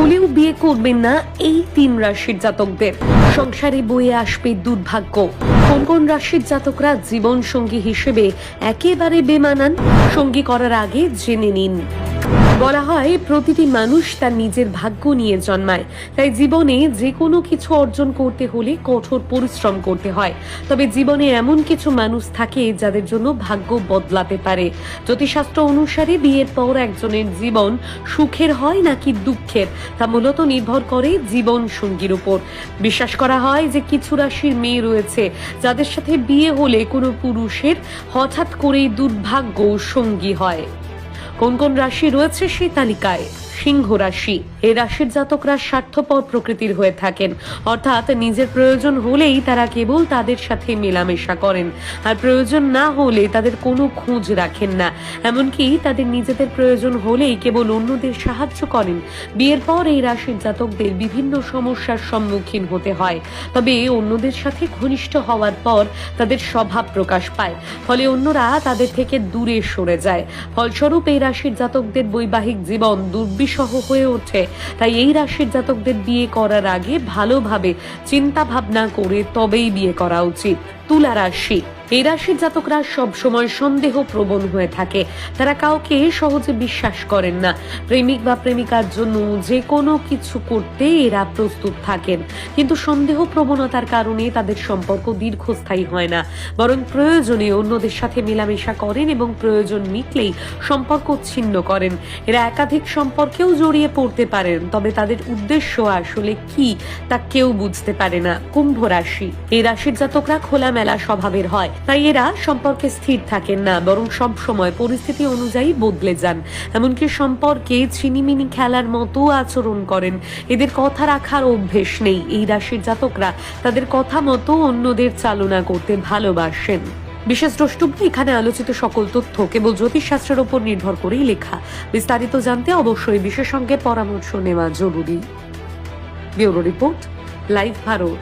হলেও বিয়ে করবেন না এই 3 রাশির জাতকদের। সংসারে বয়ে আসবে দুর্ভাগ্য। কোন কোন রাশির জাতকরা জীবন সঙ্গী হিসেবে একেবারে বেমানান, সঙ্গী করার আগে জেনে নিন। বলা হয় প্রতিটি মানুষ তার নিজের ভাগ্য নিয়ে জন্মায়, তাই জীবনে যে কোনো কিছু অর্জন করতে হলে কঠোর পরিশ্রম করতে হয়। তবে জীবনে এমন কিছু মানুষ থাকে যাদের জন্য ভাগ্য বদলাতে পারে। জ্যোতিষশাস্ত্র অনুসারে বিয়ের পর একজনের জীবন সুখের হয় নাকি দুঃখের তা মূলত নির্ভর করে জীবন সঙ্গীর উপর। বিশ্বাস করা হয় যে কিছু রাশির মেয়ে রয়েছে যাদের সাথে বিয়ে হলে কোনো পুরুষের হঠাৎ করেই দুর্ভাগ্য সঙ্গী হয়। কোন কোন রাশি রয়েছে সেই তালিকায়? সিংহ রাশি। এই রাশির জাতকরা স্বার্থপর প্রকৃতির হয়ে থাকেন, অর্থাৎ নিজের প্রয়োজন হলেই তারা কেবল তাদের সাথে মেলামেশা করেন, আর প্রয়োজন না হলে তাদের কোনো খোঁজ রাখেন না। এমনকি তাদের নিজেদের প্রয়োজন হলেই কেবল অন্যদের সাহায্য করেন। বিয়ের পর এই রাশির জাতকদের বিভিন্ন সমস্যার সম্মুখীন হতে হয়, তবে অন্যদের সাথে ঘনিষ্ঠ হওয়ার পর তাদের স্বভাব প্রকাশ পায়, ফলে অন্যরা তাদের থেকে দূরে সরে যায়। ফলস্বরূপ এই রাশির জাতকদের বৈবাহিক জীবন দুর্বিষহ হয়ে ওঠে। তাই এই রাশির জাতকদের বিয়ে করার আগে ভালোভাবে চিন্তা ভাবনা করে তবেই বিয়ে করা উচিত। তুলা রাশি। এই রাশির জাতকরা সবসময় সন্দেহ প্রবণ হয়ে থাকে। তারা কাউকে সহজে বিশ্বাস করেন না। প্রেমিক বা প্রেমিকার জন্য যে কোনো কিছু করতে এরা প্রস্তুত থাকেন, কিন্তু সন্দেহ প্রবণতার কারণে তাদের সম্পর্ক দীর্ঘস্থায়ী হয় না, বরং প্রয়োজনে অন্যদের সাথে মেলামেশা করেন এবং প্রয়োজন মিটলেই সম্পর্ক ছিন্ন করেন। এরা একাধিক সম্পর্কেও জড়িয়ে পড়তে পারেন, তবে তাদের উদ্দেশ্য আসলে কি তা কেউ বুঝতে পারে না। কুম্ভ রাশি। এই রাশির জাতকরা খোলামেলা স্বভাবের হয়, তাই এরা সম্পর্কে স্থির থাকেন না, বরং সব সময় পরিস্থিতি অনুযায়ী বদলে যান। এমনকি সম্পর্কে ছিনিমিনি খেলার মতো আচরণ করেন। এদের কথা রাখার অভ্যেস নেই। এই রাশির জাতকরা তাদের কথা মতো অন্যদের চালনা করতে ভালোবাসেন। বিশেষ দ্রষ্টব্য, এখানে আলোচিত সকল তথ্য কেবল জ্যোতিষশাস্ত্রের উপর নির্ভর করেই লেখা। বিস্তারিত জানতে অবশ্যই বিশেষজ্ঞের পরামর্শ নেওয়া জরুরি। Bureau report, live Bharat.